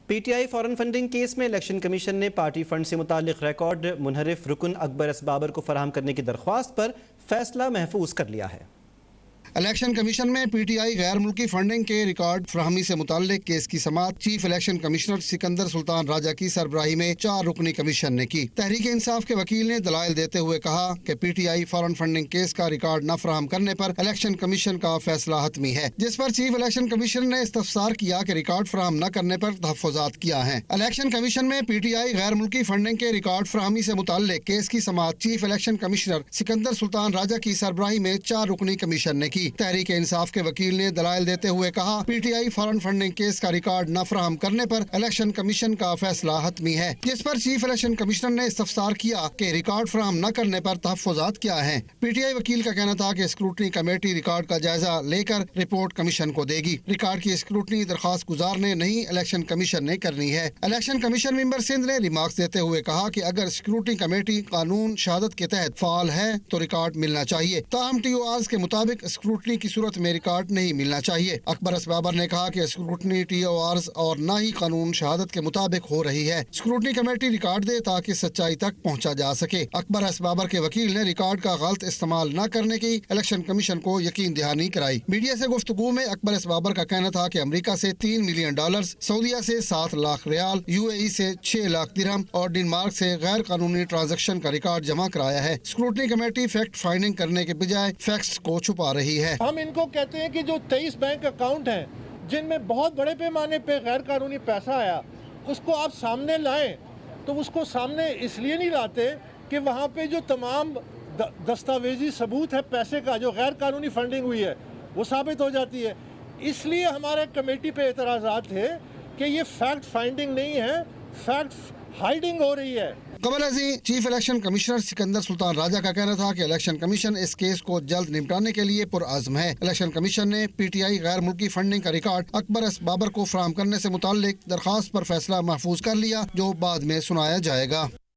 P T I foreign funding case میں election commission نے party fund سے متعلق ریکارڈ منحرف رکن اکبر ایس بابر کو فراہم کرنے کی درخواست پر فیصلہ محفوظ کر لیا ہے۔ الیکشن کمیشن میں پی ٹی آئی غیر ملکی فنڈنگ کے ریکارڈ فراہمی سے متعلق کیس کی سماعت چیف الیکشن کمشنر سکندر سلطان راجہ کی سربراہی میں 4 رکنی کمیشن نے کی۔ تحریک انصاف کے وکیل نے دلائل دیتے ہوئے کہا کہ P T I foreign funding case کا ریکارڈ نہ فراہم کرنے پر الیکشن کمیشن کا فیصلہ حتمی ہے، جس پر چیف الیکشن کمیشن نے استفسار کیا کہ ریکارڈ فراہم نہ کرنے پر تحفظات کیا ہیں۔ الیکشن کمیشن میں پی ٹی آئی غیر ملکی فنڈنگ کے ریکارڈ فراہمی سے متعلق کیس کی سماعت چیف الیکشن کمشنر سکندر سلطان راجہ کی سربراہی میں 4 رکنی کمیشن نے کی۔ تحریک انصاف کے وکیل نے دلائل دیتے ہوئے کہا P T I foreign funding case کا ریکارڈ نہ فراہم کرنے پر الیکشن کمیشن کا فیصلہ حتمی ہے، جس پر چیف الیکشن کمشنر نے استفسار کیا کہ ریکارڈ فراہم نہ کرنے پر تحفظات کیا ہیں۔ پی ٹی آئی وکیل کا کہنا تھا کہ اسکروٹنی کمیٹی ریکارڈ کا جائزہ لے کر رپورٹ کمیشن کو دے گی۔ ریکارڈ کی اسکروٹنی درخواست گزار نے نہیں، الیکشن کمیشن نے کرنی ہے۔ الیکشن کمیشن ممبر سندھ نے ریمارکس دیتے ہوئے کہا کہ اگر اسکروٹنی کمیٹی قانون شہادت کے تحت فعال ہے تو ریکارڈ ملنا چاہیے، تاہم ٹی او آرز کے مطابق اسکروٹنی کی صورت میں ریکارڈ نہیں ملنا چاہیے۔ اکبر ایس بابر نے کہا کہ اسکروٹنی ٹی او آرز اور نہ ہی قانون شہادت کے مطابق ہو رہی ہے۔ اسکروٹنی کمیٹی ریکارڈ دے تاکہ سچائی تک پہنچا جا سکے۔ اکبر ایس بابر کے وکیل نے ریکارڈ کا غلط استعمال نہ کرنے کی الیکشن کمیشن کو یقین دہانی کرائی۔ میڈیا سے گفتگو میں اکبر ایس بابر کا کہنا تھا کہ امریکہ سے $3 ملین، سعودیہ سے 7 لاکھ ریال، یو اے ای سے 6 لاکھ درہم اور ڈنمارک سے غیر قانونی ٹرانزیکشن کا ریکارڈ جمع کرایا ہے۔ اسکروٹنی کمیٹی فیکٹ فائنڈنگ کرنے کے بجائے فیکٹس کو چھپا رہی ہے۔ ہم ان کو کہتے ہیں کہ جو 23 بینک اکاؤنٹ ہیں جن میں بہت بڑے پیمانے پہ غیر قانونی پیسہ آیا، اس کو آپ سامنے لائیں، تو اس کو سامنے اس لیے نہیں لاتے کہ وہاں پہ جو تمام دستاویزی ثبوت ہے پیسے کا جو غیر قانونی فنڈنگ ہوئی ہے وہ ثابت ہو جاتی ہے۔ اس لیے ہمارے کمیٹی پہ اعتراضات تھے کہ یہ فیکٹ فائنڈنگ نہیں ہے، فیکٹ ہائیڈنگ ہو رہی ہے۔ قبل ازیں چیف الیکشن کمشنر سکندر سلطان راجہ کا کہنا تھا کہ الیکشن کمیشن اس کیس کو جلد نمٹانے کے لیے پرعزم ہے۔ الیکشن کمیشن نے پی ٹی آئی غیر ملکی فنڈنگ کا ریکارڈ اکبر ایس بابر کو فراہم کرنے سے متعلق درخواست پر فیصلہ محفوظ کر لیا، جو بعد میں سنایا جائے گا۔